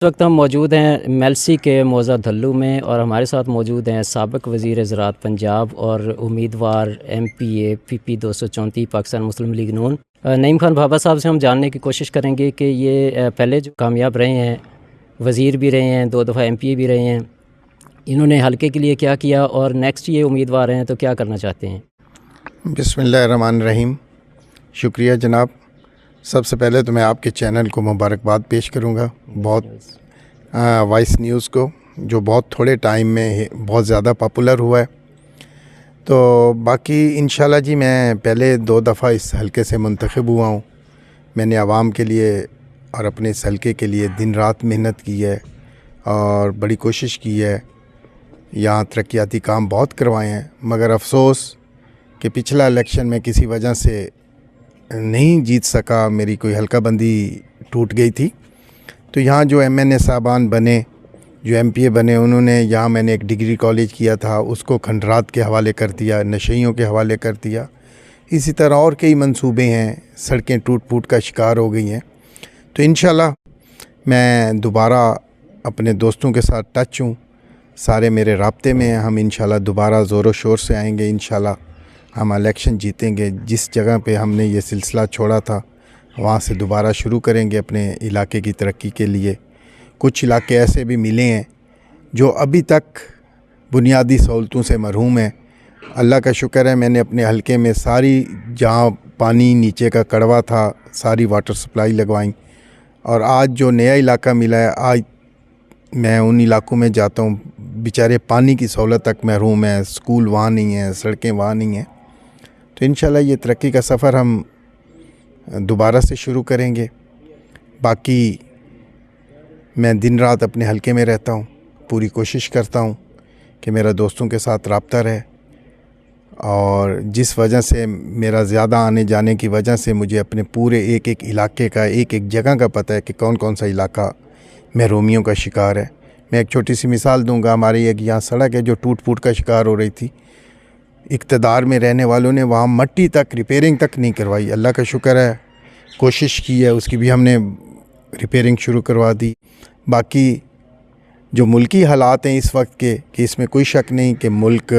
اس وقت ہم موجود ہیں میلسی کے موضع دھلو میں، اور ہمارے ساتھ موجود ہیں سابق وزیر زراعت پنجاب اور امیدوار ایم پی اے پی پی 234 پاکستان مسلم لیگ نون نعیم خان بھابھا صاحب سے ہم جاننے کی کوشش کریں گے کہ یہ پہلے جو کامیاب رہے ہیں، وزیر بھی رہے ہیں، 2 دفعہ ایم پی اے بھی رہے ہیں، انہوں نے حلقے کے لیے کیا کیا اور نیکسٹ یہ امیدوار ہیں تو کیا کرنا چاہتے ہیں؟ بسم اللہ الرحمن الرحیم۔ شکریہ جناب۔ سب سے پہلے تو میں آپ کے چینل کو مبارکباد پیش کروں گا، بہت وائس نیوز کو، جو بہت تھوڑے ٹائم میں بہت زیادہ پاپولر ہوا ہے۔ تو باقی انشاءاللہ جی، میں پہلے 2 دفعہ اس حلقے سے منتخب ہوا ہوں۔ میں نے عوام کے لیے اور اپنے اس حلقے کے لیے دن رات محنت کی ہے اور بڑی کوشش کی ہے۔ یہاں ترقیاتی کام بہت کروائے ہیں، مگر افسوس کہ پچھلا الیکشن میں کسی وجہ سے نہیں جیت سکا، میری کوئی حلقہ بندی ٹوٹ گئی تھی۔ تو یہاں جو ایم این اے صاحبان بنے، جو ایم پی اے بنے، انہوں نے یہاں میں نے ایک ڈگری کالج کیا تھا، اس کو کھنڈرات کے حوالے کر دیا، نشیوں کے حوالے کر دیا۔ اسی طرح اور کئی منصوبے ہیں، سڑکیں ٹوٹ پھوٹ کا شکار ہو گئی ہیں۔ تو انشاءاللہ میں دوبارہ اپنے دوستوں کے ساتھ ٹچ ہوں، سارے میرے رابطے میں ہیں۔ ہم انشاءاللہ دوبارہ زور و شور سے آئیں گے، انشاءاللہ ہم الیکشن جیتیں گے۔ جس جگہ پہ ہم نے یہ سلسلہ چھوڑا تھا وہاں سے دوبارہ شروع کریں گے اپنے علاقے کی ترقی کے لیے۔ کچھ علاقے ایسے بھی ملے ہیں جو ابھی تک بنیادی سہولتوں سے محروم ہیں۔ اللہ کا شکر ہے، میں نے اپنے حلقے میں ساری، جہاں پانی نیچے کا کڑوا تھا، ساری واٹر سپلائی لگوائیں، اور آج جو نیا علاقہ ملا ہے، آج میں ان علاقوں میں جاتا ہوں، بیچارے پانی کی سہولت تک محروم ہیں، سکول وہاں نہیں ہیں، سڑکیں وہاں نہیں ہیں۔ تو انشاءاللہ یہ ترقی کا سفر ہم دوبارہ سے شروع کریں گے۔ باقی میں دن رات اپنے حلقے میں رہتا ہوں، پوری کوشش کرتا ہوں کہ میرا دوستوں کے ساتھ رابطہ رہے، اور جس وجہ سے میرا زیادہ آنے جانے کی وجہ سے مجھے اپنے پورے ایک علاقے کا، ایک جگہ کا پتہ ہے کہ کون کون سا علاقہ محرومیوں کا شکار ہے۔ میں ایک چھوٹی سی مثال دوں گا، ہماری ایک یہاں سڑک ہے جو ٹوٹ پھوٹ کا شکار ہو رہی تھی، اقتدار میں رہنے والوں نے وہاں مٹی تک، ریپیرنگ تک نہیں کروائی۔ اللہ کا شکر ہے، کوشش کی ہے، اس کی بھی ہم نے ریپیرنگ شروع کروا دی۔ باقی جو ملکی حالات ہیں اس وقت کے، کہ اس میں کوئی شک نہیں کہ ملک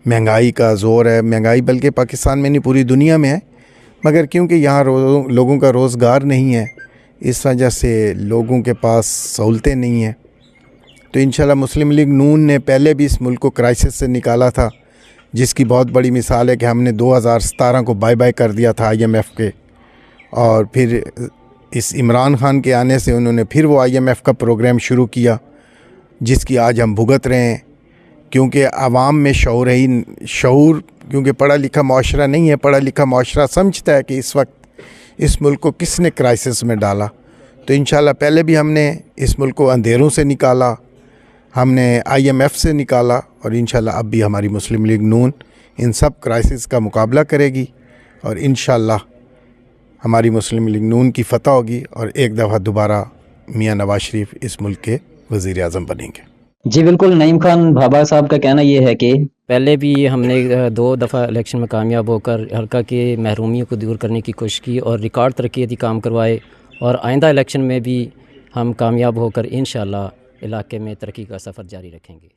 مہنگائی کا زور ہے، مہنگائی بلکہ پاکستان میں نہیں پوری دنیا میں ہے، مگر کیونکہ یہاں لوگوں کا روزگار نہیں ہے، اس وجہ سے لوگوں کے پاس سہولتیں نہیں ہیں۔ تو انشاءاللہ مسلم لیگ نون نے پہلے بھی اس ملک کو کرائسس سے نکالا تھا، جس کی بہت بڑی مثال ہے کہ ہم نے 2017 کو بائی بائی کر دیا تھا آئی ایم ایف کے، اور پھر اس عمران خان کے آنے سے انہوں نے پھر وہ آئی ایم ایف کا پروگرام شروع کیا، جس کی آج ہم بھگت رہے ہیں۔ کیونکہ عوام میں شعور کیونکہ پڑھا لکھا معاشرہ نہیں ہے، پڑھا لکھا معاشرہ سمجھتا ہے کہ اس وقت اس ملک کو کس نے کرائسس میں ڈالا۔ تو انشاءاللہ پہلے بھی ہم نے اس ملک کو اندھیروں سے نکالا، ہم نے آئی ایم ایف سے نکالا، اور انشاءاللہ اب بھی ہماری مسلم لیگ نون ان سب کرائسس کا مقابلہ کرے گی، اور انشاءاللہ ہماری مسلم لیگ نون کی فتح ہوگی، اور ایک دفعہ دوبارہ میاں نواز شریف اس ملک کے وزیر اعظم بنیں گے۔ جی بالکل، نعیم خان بھابھا صاحب کا کہنا یہ ہے کہ پہلے بھی ہم نے 2 دفعہ الیکشن میں کامیاب ہو کر حلقہ کے محرومیوں کو دور کرنے کی کوشش کی اور ریکارڈ ترقیاتی کام کروائے، اور آئندہ الیکشن میں بھی ہم کامیاب ہو کر انشاءاللہ علاقے میں ترقی کا سفر جاری رکھیں گے۔